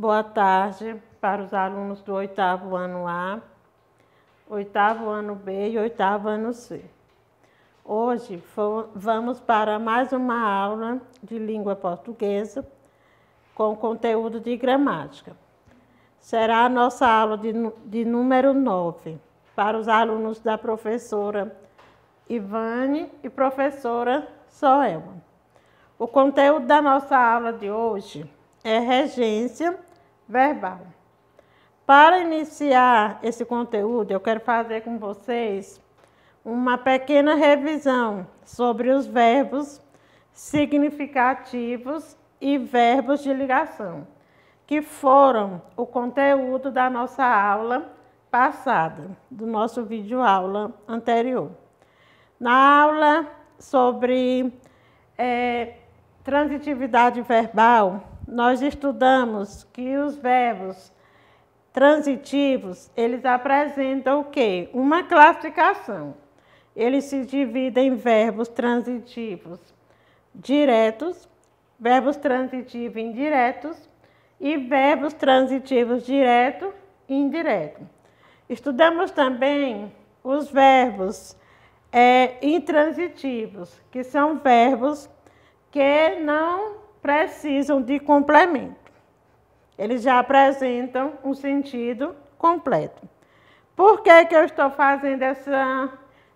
Boa tarde para os alunos do 8º ano A, 8º ano B e 8º ano C. Hoje vamos para mais uma aula de língua portuguesa com conteúdo de gramática. Será a nossa aula de número 9 para os alunos da professora Ivane e professora Soelma. O conteúdo da nossa aula de hoje é regência verbal. Para iniciar esse conteúdo, eu quero fazer com vocês uma pequena revisão sobre os verbos significativos e verbos de ligação, que foram o conteúdo da nossa aula passada, do nosso vídeo aula anterior. Na aula sobre transitividade verbal, nós estudamos que os verbos transitivos, eles apresentam o quê? Uma classificação. Eles se dividem em verbos transitivos diretos, verbos transitivos indiretos e verbos transitivos direto e indireto. Estudamos também os verbos intransitivos, que são verbos que não precisam de complemento. Eles já apresentam um sentido completo. Por que eu estou fazendo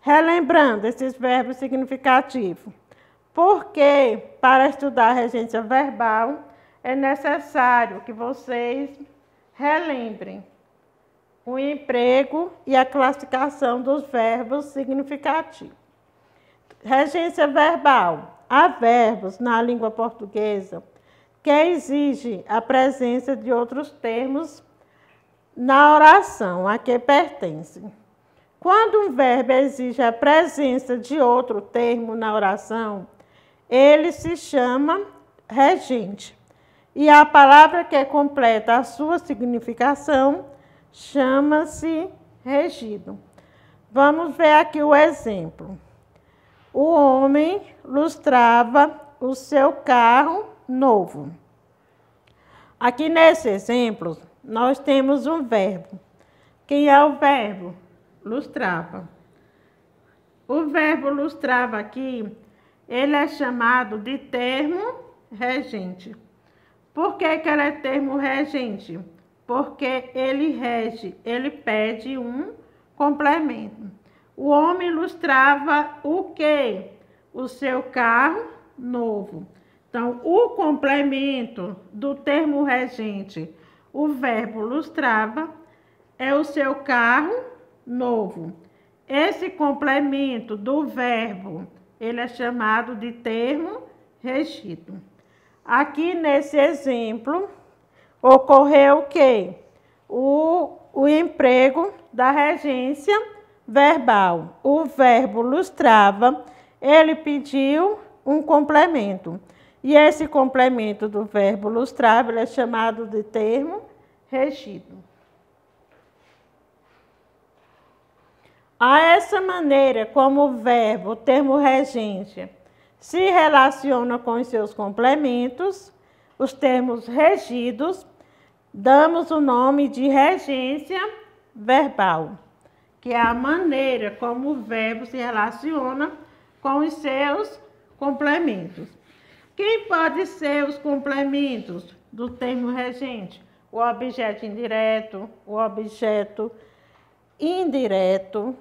relembrando esses verbos significativos? Porque para estudar a regência verbal é necessário que vocês relembrem o emprego e a classificação dos verbos significativos. Regência verbal. Há verbos na língua portuguesa que exigem a presença de outros termos na oração a que pertencem. Quando um verbo exige a presença de outro termo na oração, ele se chama regente. E a palavra que completa a sua significação chama-se regido. Vamos ver aqui o exemplo. O homem lustrava o seu carro novo. Aqui nesse exemplo, nós temos um verbo. Quem é o verbo? Lustrava. O verbo lustrava aqui, ele é chamado de termo regente. Por que ele é termo regente? Porque ele rege, ele pede um complemento. O homem lustrava o quê? O seu carro novo. Então, o complemento do termo regente, o verbo lustrava, é o seu carro novo. Esse complemento do verbo, ele é chamado de termo regido. Aqui nesse exemplo, ocorreu o quê? O emprego da regência verbal. O verbo lustrava, ele pediu um complemento. E esse complemento do verbo lustrava, ele é chamado de termo regido. A essa maneira como o verbo, o termo regente, se relaciona com os seus complementos, os termos regidos, damos o nome de regência verbal, que é a maneira como o verbo se relaciona com os seus complementos. Quem pode ser os complementos do termo regente? O objeto indireto, o objeto indireto.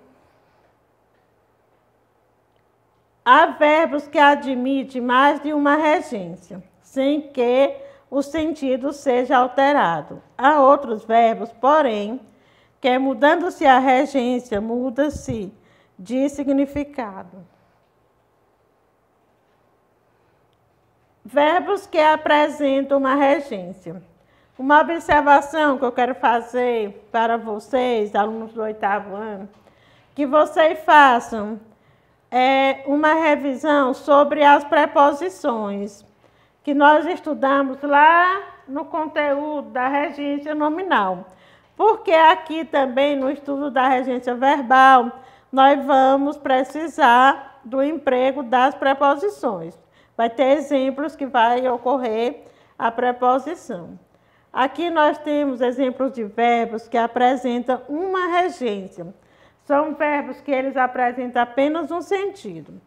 Há verbos que admitem mais de uma regência, sem que o sentido seja alterado. Há outros verbos, porém, que mudando-se a regência, muda-se de significado. Verbos que apresentam uma regência. Uma observação que eu quero fazer para vocês, alunos do 8º ano, que vocês façam uma revisão sobre as preposições, que nós estudamos lá no conteúdo da regência nominal. Porque aqui também, no estudo da regência verbal, nós vamos precisar do emprego das preposições. Vai ter exemplos que vai ocorrer a preposição. Aqui nós temos exemplos de verbos que apresentam uma regência. São verbos que eles apresentam apenas um sentido.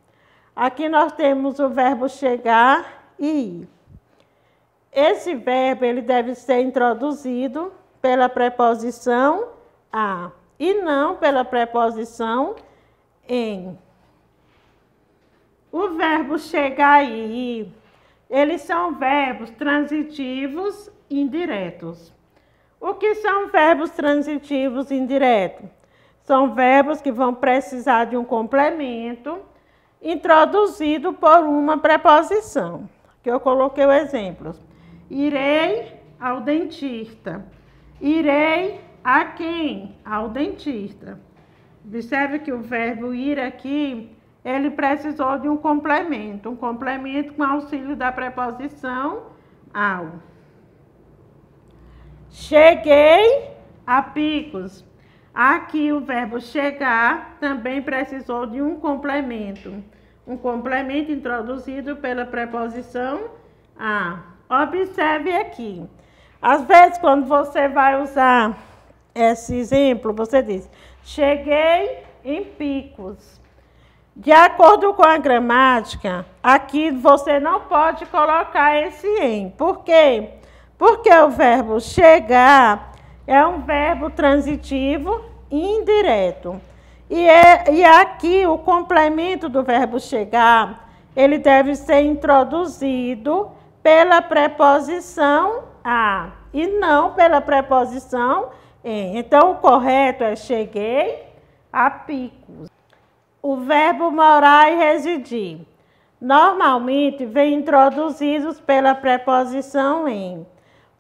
Aqui nós temos o verbo chegar e ir. Esse verbo ele deve ser introduzido pela preposição a e não pela preposição em. O verbo chegar e ir, eles são verbos transitivos indiretos. O que são verbos transitivos indiretos? São verbos que vão precisar de um complemento introduzido por uma preposição. Que eu coloquei o exemplo. Irei ao dentista. Irei a quem? Ao dentista. Observe que o verbo ir aqui, ele precisou de um complemento com auxílio da preposição ao. Cheguei a Picos. Aqui o verbo chegar também precisou de um complemento introduzido pela preposição a. Observe aqui. Às vezes, quando você vai usar esse exemplo, você diz, cheguei em Picos. De acordo com a gramática, aqui você não pode colocar esse em. Por quê? Porque o verbo chegar é um verbo transitivo indireto. E aqui o complemento do verbo chegar, ele deve ser introduzido pela preposição a e não pela preposição em. Então, o correto é cheguei a Picos. O verbo morar e residir, normalmente vem introduzidos pela preposição em.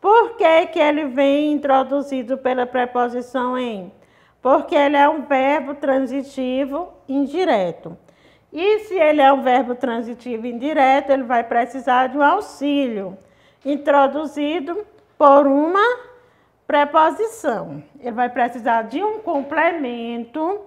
Por que que ele vem introduzido pela preposição em? Porque ele é um verbo transitivo indireto. E se ele é um verbo transitivo indireto, ele vai precisar de um auxílio introduzido por uma preposição. Ele vai precisar de um complemento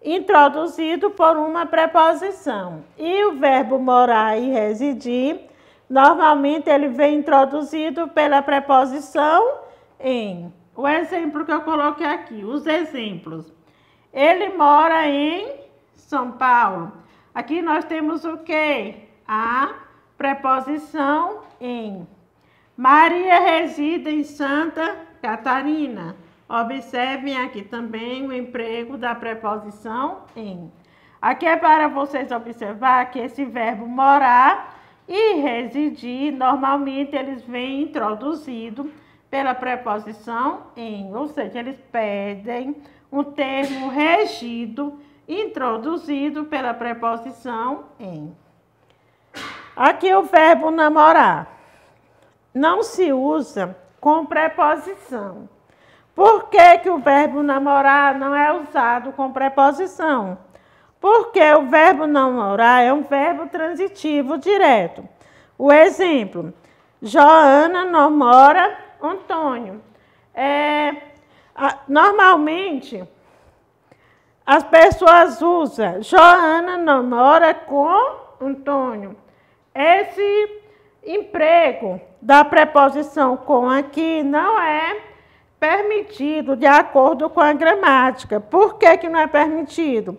introduzido por uma preposição. E o verbo morar e residir, normalmente ele vem introduzido pela preposição em. O exemplo que eu coloquei aqui, os exemplos. Ele mora em São Paulo. Aqui nós temos o quê? A preposição em. Maria reside em Santa Catarina. Observem aqui também o emprego da preposição em. Aqui é para vocês observar que esse verbo morar e residir, normalmente eles vêm introduzidos pela preposição em, ou seja, eles pedem um termo regido introduzido pela preposição em. Aqui o verbo namorar não se usa com preposição. Por que que o verbo namorar não é usado com preposição? Porque o verbo namorar é um verbo transitivo direto. O exemplo, Joana namora Antônio. Normalmente, as pessoas usam Joana namora com Antônio. Esse emprego da preposição com aqui não é permitido de acordo com a gramática. Por que que não é permitido?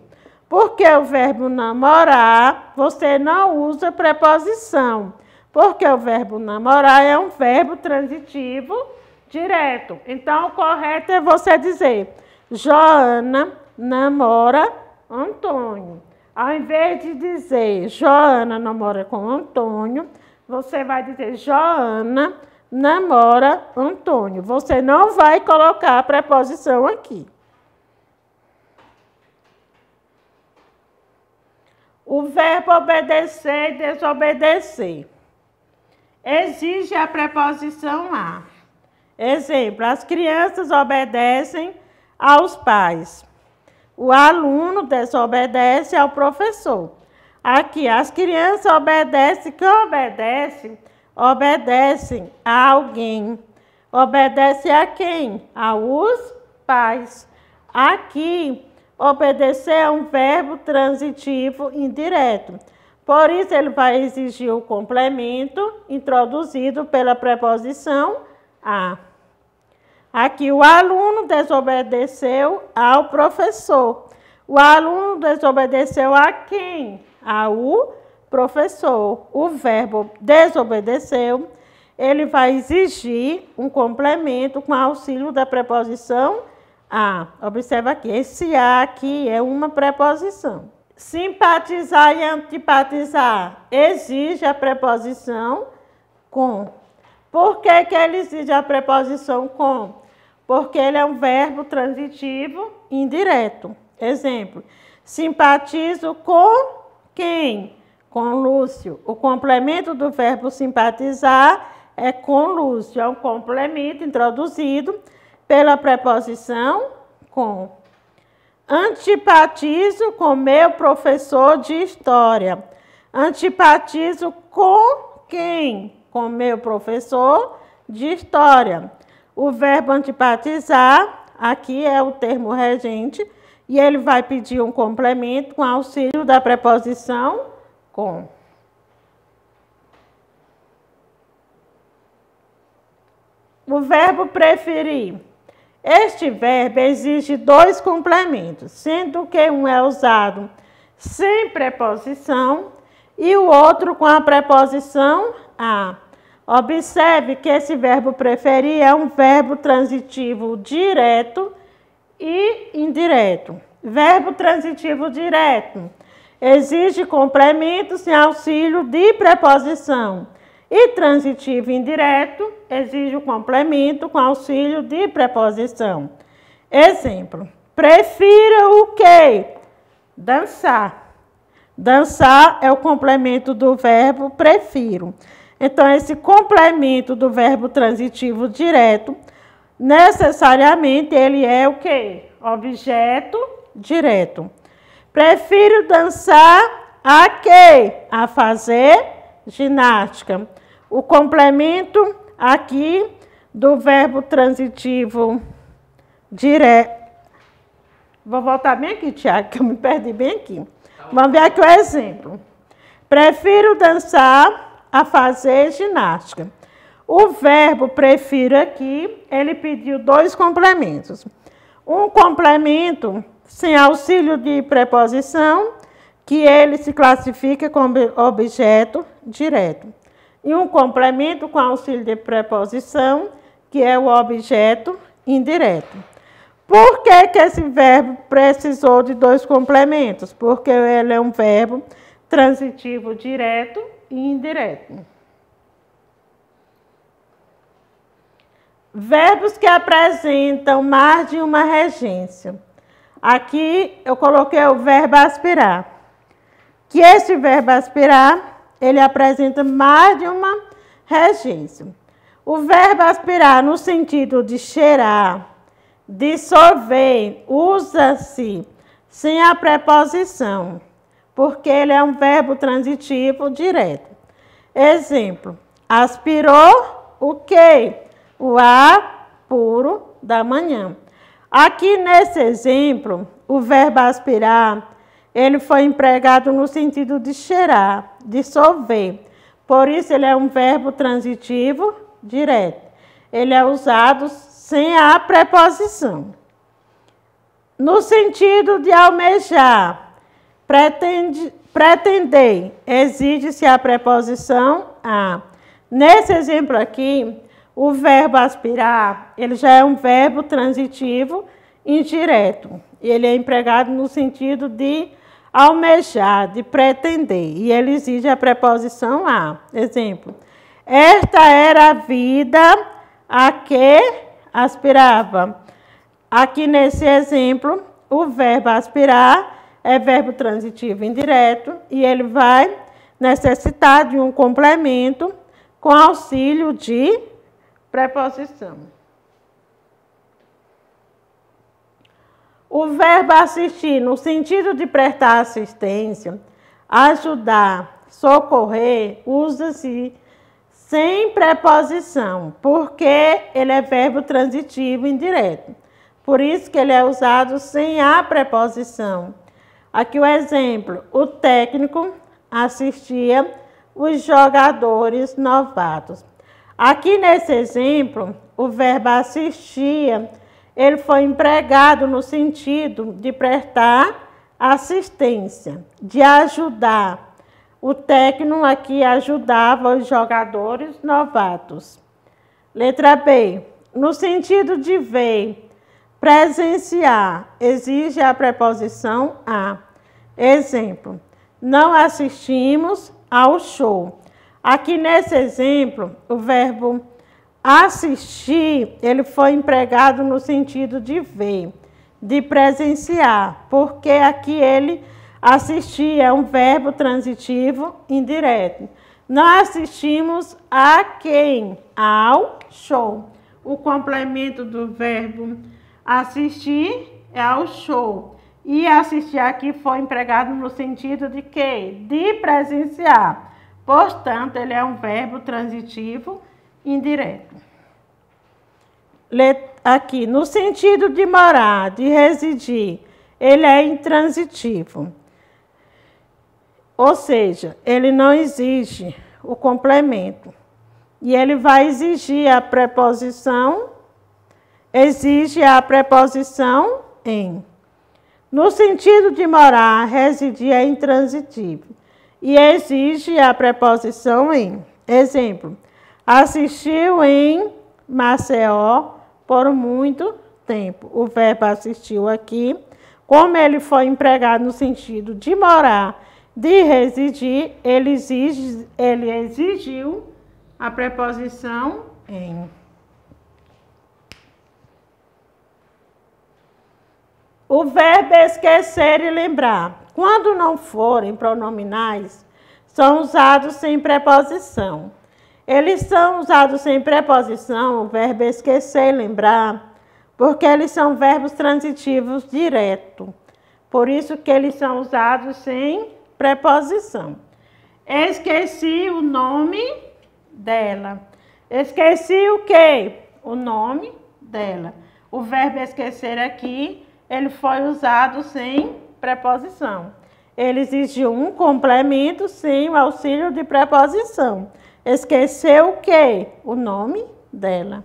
Porque o verbo namorar, você não usa preposição. Porque o verbo namorar é um verbo transitivo direto. Então, o correto é você dizer, Joana namora Antônio. Ao invés de dizer, Joana namora com Antônio, você vai dizer, Joana namora Antônio. Você não vai colocar a preposição aqui. O verbo obedecer e desobedecer exige a preposição a. Exemplo, as crianças obedecem aos pais. O aluno desobedece ao professor. Aqui, as crianças obedecem, quem obedece? Obedecem a alguém. Obedece a quem? Aos pais. Aqui, obedecer é um verbo transitivo indireto. Por isso, ele vai exigir o complemento introduzido pela preposição a. Aqui, o aluno desobedeceu ao professor. O aluno desobedeceu a quem? Ao professor. O verbo desobedeceu, ele vai exigir um complemento com auxílio da preposição a. Observa aqui, esse a aqui é uma preposição. Simpatizar e antipatizar exige a preposição com. Por que que ele exige a preposição com? Porque ele é um verbo transitivo indireto. Exemplo, simpatizo com quem? Com Lúcio. O complemento do verbo simpatizar é com Lúcio. É um complemento introduzido pela preposição com. Antipatizo com meu professor de história. Antipatizo com quem? Com meu professor de história. O verbo antipatizar, aqui é o termo regente, e ele vai pedir um complemento com auxílio da preposição com. O verbo preferir. Este verbo exige dois complementos, sendo que um é usado sem preposição e o outro com a preposição a. Observe que esse verbo preferir é um verbo transitivo direto e indireto. Verbo transitivo direto exige complemento sem auxílio de preposição. E transitivo indireto exige o complemento com auxílio de preposição. Exemplo, prefira o quê? Dançar. Dançar é o complemento do verbo prefiro. Então, esse complemento do verbo transitivo direto, necessariamente, ele é o quê? Objeto direto. Prefiro dançar a quê? A fazer ginástica. O complemento aqui do verbo transitivo direto. Vou voltar bem aqui, Tiago, que eu me perdi bem aqui. Vamos ver aqui o exemplo. Prefiro dançar a fazer ginástica. O verbo prefiro aqui, ele pediu dois complementos. Um complemento sem auxílio de preposição, que ele se classifica como objeto direto. E um complemento com auxílio de preposição, que é o objeto indireto. Por que que esse verbo precisou de dois complementos? Porque ele é um verbo transitivo direto e indireto. Verbos que apresentam mais de uma regência. Aqui eu coloquei o verbo aspirar. Que esse verbo aspirar, ele apresenta mais de uma regência. O verbo aspirar no sentido de cheirar, dissolver, usa-se sem a preposição, porque ele é um verbo transitivo direto. Exemplo, aspirou o quê? O ar puro da manhã. Aqui nesse exemplo, o verbo aspirar, ele foi empregado no sentido de cheirar, dissolver. Por isso, ele é um verbo transitivo direto. Ele é usado sem a preposição. No sentido de almejar, pretender, exige-se a preposição a. Nesse exemplo aqui, o verbo aspirar, ele já é um verbo transitivo indireto. Ele é empregado no sentido de almejar, de pretender. E ele exige a preposição a. Exemplo, esta era a vida a que aspirava. Aqui nesse exemplo, o verbo aspirar é verbo transitivo indireto e ele vai necessitar de um complemento com auxílio de preposição. O verbo assistir, no sentido de prestar assistência, ajudar, socorrer, usa-se sem preposição, porque ele é verbo transitivo indireto. Por isso que ele é usado sem a preposição. Aqui o exemplo, o técnico assistia os jogadores novatos. Aqui nesse exemplo, o verbo assistia, ele foi empregado no sentido de prestar assistência, de ajudar. O técnico aqui ajudava os jogadores novatos. Letra B. No sentido de ver, presenciar, exige a preposição a. Exemplo, não assistimos ao show. Aqui nesse exemplo, o verbo assistir, ele foi empregado no sentido de ver, de presenciar, porque aqui ele assistir é um verbo transitivo indireto. Nós assistimos a quem? Ao show. O complemento do verbo assistir é ao show. E assistir aqui foi empregado no sentido de quê? De presenciar. Portanto, ele é um verbo transitivo indireto. Aqui, no sentido de morar, de residir, ele é intransitivo. Ou seja, ele não exige o complemento. E ele vai exigir a preposição, exige a preposição em. No sentido de morar, residir é intransitivo. E exige a preposição em. Exemplo, assistiu em Maceió por muito tempo. O verbo assistiu aqui, como ele foi empregado no sentido de morar, de residir, ele exigiu a preposição em. O verbo esquecer e lembrar. Quando não forem pronominais, são usados sem preposição. Eles são usados sem preposição, o verbo esquecer e lembrar, porque eles são verbos transitivos direto. Por isso que eles são usados sem preposição. Esqueci o nome dela. Esqueci o quê? O nome dela. O verbo esquecer aqui, ele foi usado sem preposição. Ele exigiu um complemento sem o auxílio de preposição. Esqueceu o quê? O nome dela.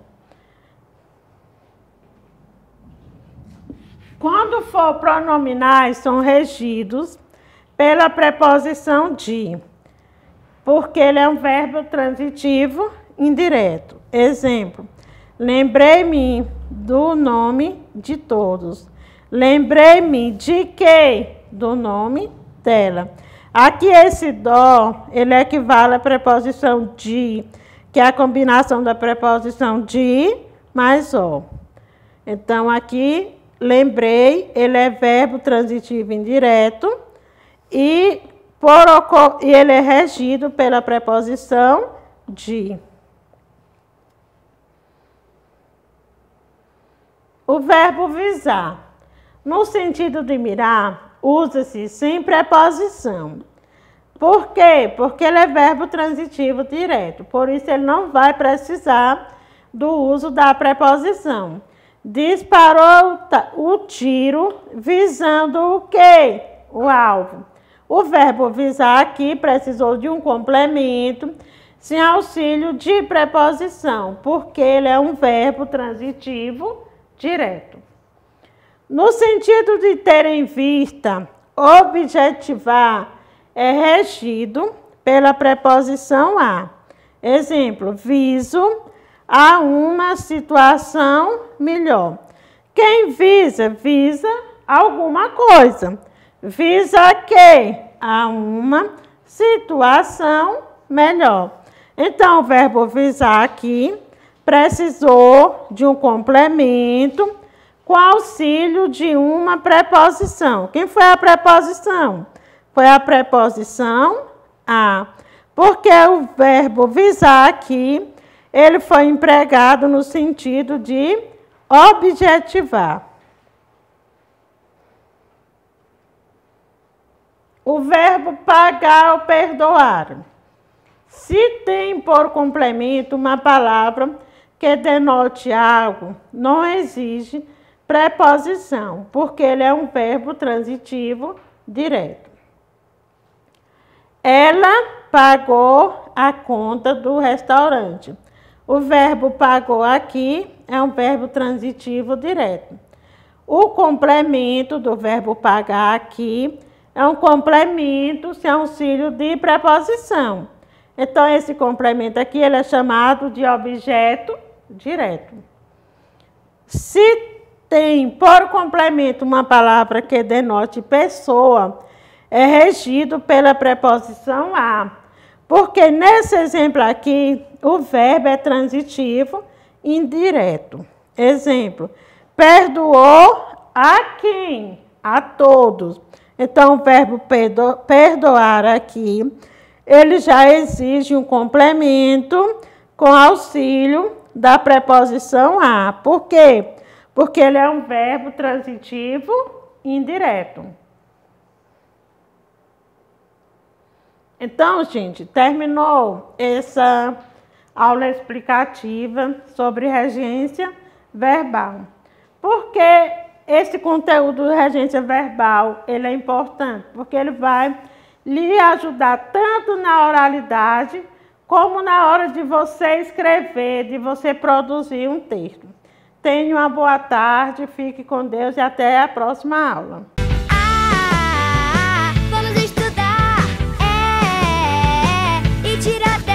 Quando for pronominais, são regidos pela preposição de, porque ele é um verbo transitivo indireto. Exemplo, lembrei-me do nome de todos. Lembrei-me de quê? Do nome dela. Aqui esse dó, ele equivale à preposição de, que é a combinação da preposição de mais ó. Então, aqui, lembrei, ele é verbo transitivo indireto e ele é regido pela preposição de. O verbo visar. No sentido de mirar, usa-se sem preposição. Por quê? Porque ele é verbo transitivo direto. Por isso, ele não vai precisar do uso da preposição. Disparou o tiro visando o quê? O alvo. O verbo visar aqui precisou de um complemento sem auxílio de preposição, porque ele é um verbo transitivo direto. No sentido de ter em vista, objetivar é regido pela preposição a. Exemplo, viso a uma situação melhor. Quem visa? Visa alguma coisa. Visa a quê? A uma situação melhor. Então, o verbo visar aqui precisou de um complemento com auxílio de uma preposição. Quem foi a preposição? Foi a preposição a. Porque o verbo visar aqui, ele foi empregado no sentido de objetivar. O verbo pagar ou perdoar. Se tem por complemento uma palavra que denote algo, não exige preposição, porque ele é um verbo transitivo direto. Ela pagou a conta do restaurante. O verbo pagou aqui é um verbo transitivo direto. O complemento do verbo pagar aqui é um complemento sem auxílio de preposição. Então, esse complemento aqui ele é chamado de objeto direto. Se tem por complemento uma palavra que denote pessoa, é regido pela preposição a. Porque nesse exemplo aqui, o verbo é transitivo indireto. Exemplo, perdoou a quem? A todos. Então, o verbo perdoar aqui, ele já exige um complemento com auxílio da preposição a. Por quê? Porque ele é um verbo transitivo indireto. Então, gente, terminou essa aula explicativa sobre regência verbal. Por que esse conteúdo de regência verbal ele é importante? Porque ele vai lhe ajudar tanto na oralidade como na hora de você escrever, de você produzir um texto. Tenha uma boa tarde, fique com Deus e até a próxima aula. Vamos estudar, e tirar